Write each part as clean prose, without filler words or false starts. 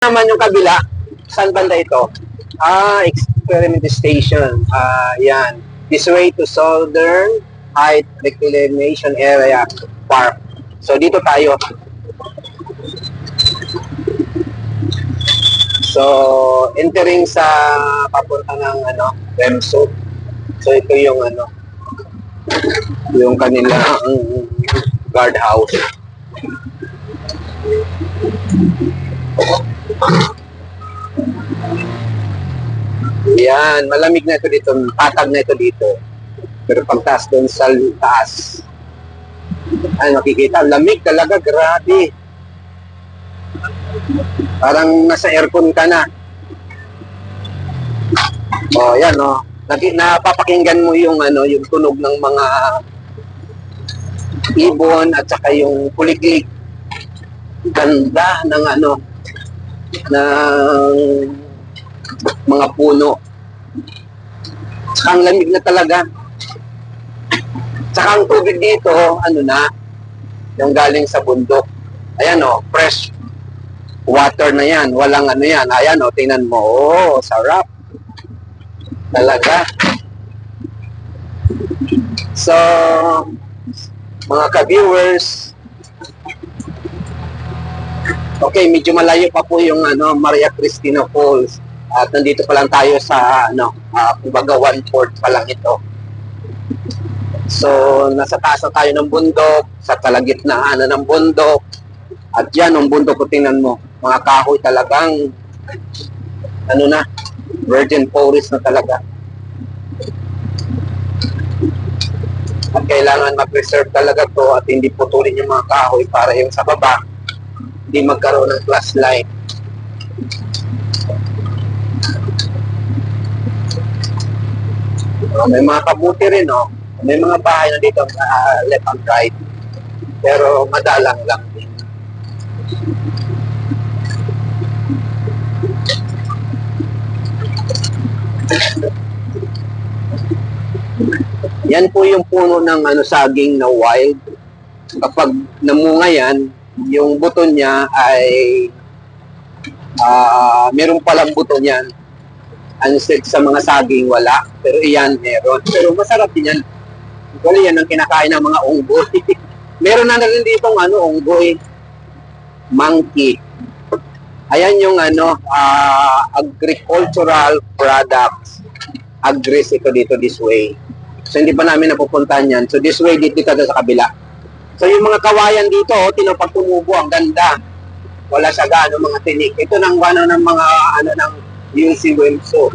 Naman yung kabila, saan banda ito? Experiment station. Yan. This way to Southern Height Reclamation Area Park. So, dito tayo. So, entering sa papunta ng Remso. So, ito yung yung kanilang guardhouse. Yan, malamig na ito dito, patag na ito dito. Pero pagtaas doon sa taas, ay makikita, lamig talaga, grabe. Parang nasa aircon ka na. Oh, yan oh. Napapakinggan mo yung yung tunog ng mga ibon at saka yung kuliklik. Ganda ng ng mga puno. Tsaka ang lamig na talaga. Tsaka ang tubig dito, yung galing sa bundok. Ayan fresh water na yan. Walang yan. Ayan tingnan mo. Oh, sarap. Talaga. So, mga ka-viewers, okay, medyo malayo pa po yung Maria Cristina Falls. At nandito pa lang tayo sa kumbaga 1/4 pa lang ito. So, nasa taas na tayo ng bundok, sa kalagitnaan ng bundok. At yan, ang bundok ko tingnan mo, mga kahoy talagang virgin forest na talaga. At kailangan ma-preserve talaga to at hindi putulin yung mga kahoy para yung sa baba hindi magkaroon ng flashlight. May mga kabuti rin may mga bahay na dito left and right pero madalang lang din. Yan po yung puno ng saging na wild. Kapag namunga yan, yung buto niya ay meron palang buto niyan. Unlike sa mga saging, wala. Pero iyan, meron. Pero masarap din yan. Actually, yan ang kinakain ng mga unggoy. Meron na rin dito unggoy. Monkey. Ayan yung agricultural products. Agris ito dito this way. So, hindi pa namin napupuntahan yan. So, this way, dito sa kabila. So, yung mga kawayan dito, pag tumubo, ang ganda. Wala sa gaano mga tinik. Ito ng ng mga, ng UC Wemso.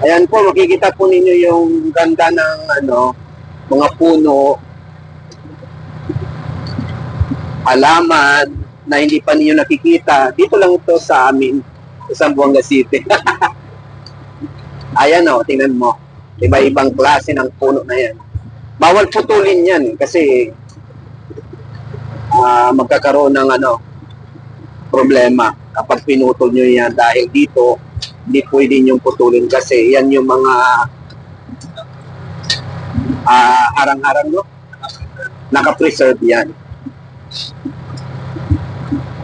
Ayan po, makikita po ninyo yung ganda ng, mga puno, halaman na hindi pa niyo nakikita. Dito lang ito sa amin, sa Zamboanga City. Ayan tingnan mo. Iba-ibang klase ng puno na yan. Bawal putulin yan kasi magkakaroon ng problema kapag pinutol nyo yan dahil dito hindi pwede nyo putulin kasi yan yung mga harang-harang naka-preserve yan.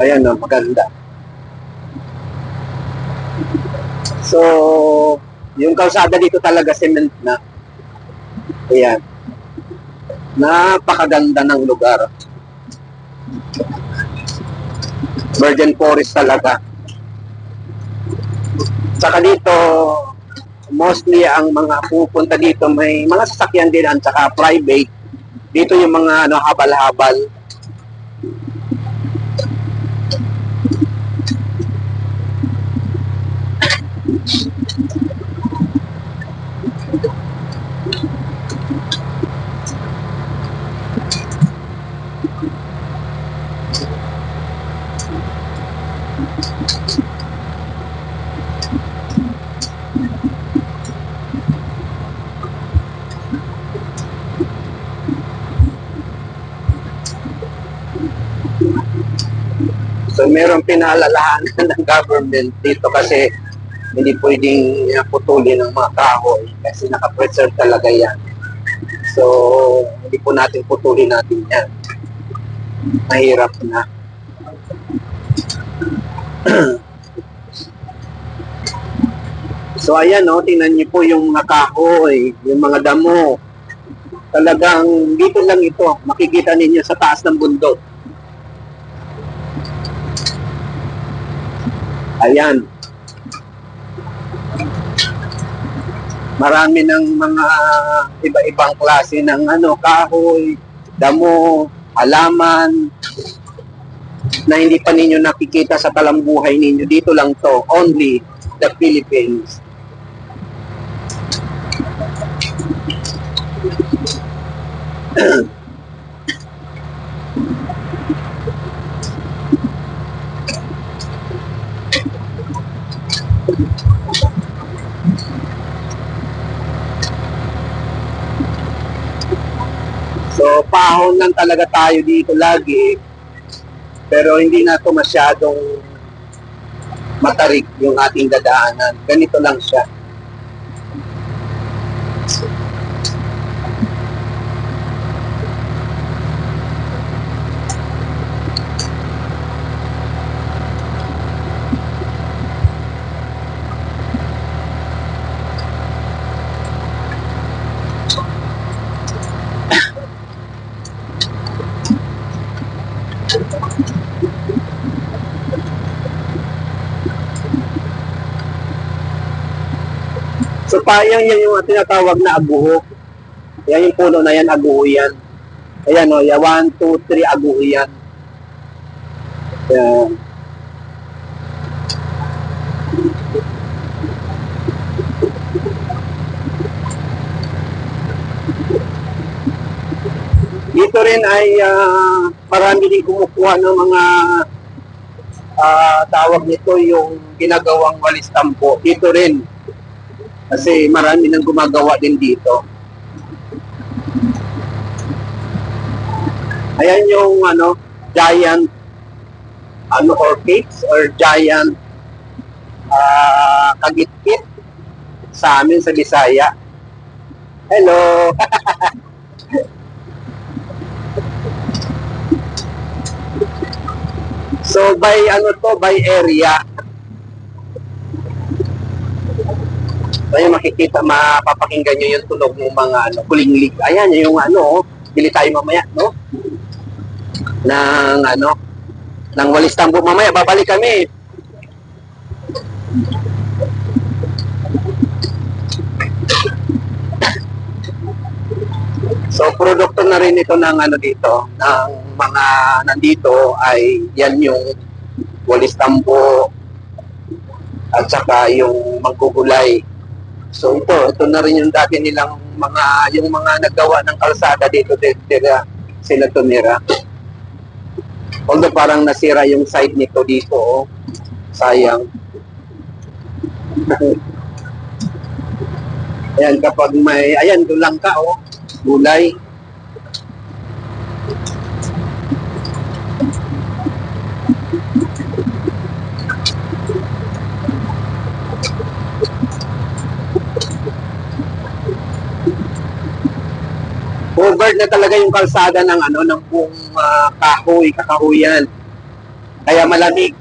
Ayan maganda. So, yung kalsada dito talaga cement na. Ayan. Napakaganda ng lugar. Virgin forest talaga. Saka dito, mostly ang mga pupunta dito, may mga sasakyan din at saka private. Dito yung mga habal-habal. So, merong pinaalalahanan ng government dito kasi Hindi pwedeng putulin ng mga kahoy kasi nakapreserve talaga yan. So, hindi po natin putulin natin yan. Mahirap na. So, ayan, no, tingnan niyo po yung mga kahoy, yung mga damo. Talagang dito lang ito, makikita ninyo sa taas ng bundok. Ayan. Marami ng mga iba-ibang klase ng kahoy, damo, halaman na hindi pa ninyo nakikita sa talambuhay ninyo. Dito lang to, only the Philippines. So, pahon lang talaga tayo dito lagi. Pero hindi na ito masyadong matarik yung ating dadaanan. Ganito lang siya. So, payang yan yung tinatawag na aguho. Yan yung puno na yan, aguho yan. Ayan o, 1, 2, 3, aguho yan. Ayan. Dito rin ay marami din kumukuha ng mga tawag nito yung ginagawang walis tampo. Dito rin. Kasi marami nang gumagawa din dito. Ayan yung giant orchids or giant kagit-kit sa amin sa Bisaya. Hello! So by by area. Kaya makikita, mapapakinggan nyo yung tunog ng mga kulinglig. Ayan, yung bili tayo mamaya, no? Ng walis tambo mamaya, babalik kami. So, produkto na rin ito ng dito, ng mga nandito ay yan yung walis tambo at saka yung magugulay. So ito na rin yung dati nilang yung mga naggawa ng kalsada dito sila tumira. Although parang nasira yung side nito dito, oh. Sayang. Ayan, kapag doon lang ka, oh, gulay. Covered na talaga yung kalsada ng ng buong kakahuyan. Kaya malamig.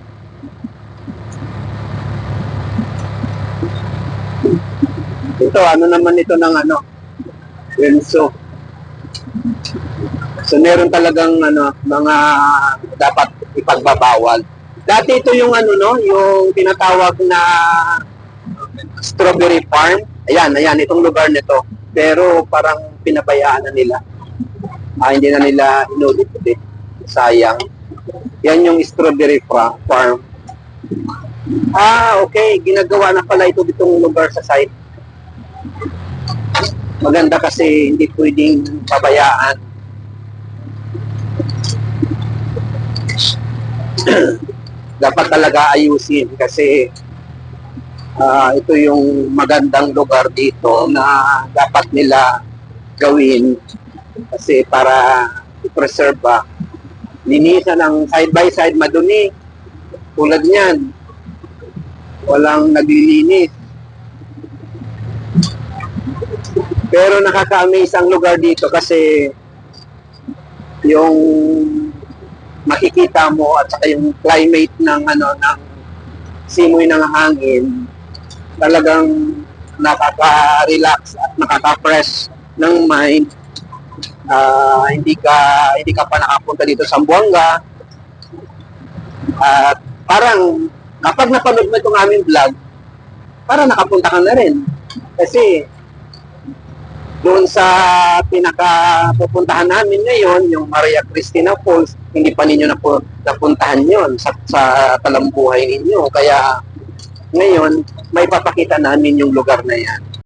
Ito, naman ito ng Wenso. So, meron talagang mga dapat ipagbabawal. Dati ito yung yung tinatawag na strawberry farm. Ayan, itong lugar nito. Pero parang pinabayaan na nila. Hindi na nila inulit-ulit. Sayang. Yan yung strawberry farm. Okay. Ginagawa na pala ito ditong lugar sa site. Maganda kasi hindi pwedeng pabayaan. Dapat talaga ayusin kasi ito yung magandang lugar dito na dapat nila gawin kasi para i-preserve linisan ng side by side madumi tulad niyan. walang naglilinis. Pero nakaka-amaze ang lugar dito kasi yung makikita mo at saka yung climate ng ng simoy ng hangin talagang nakaka-relax at nakaka-fresh ng mind. Hindi ka pa nakapunta dito sa Zamboanga at parang kapag napanood mo itong aming vlog, parang nakapunta ka na rin kasi doon sa pinaka-pupuntahan namin ngayon, yung Maria Cristina Falls, hindi pa ninyo napuntahan yon sa talambuhay ninyo. Kaya ngayon, may papakita namin yung lugar na yan.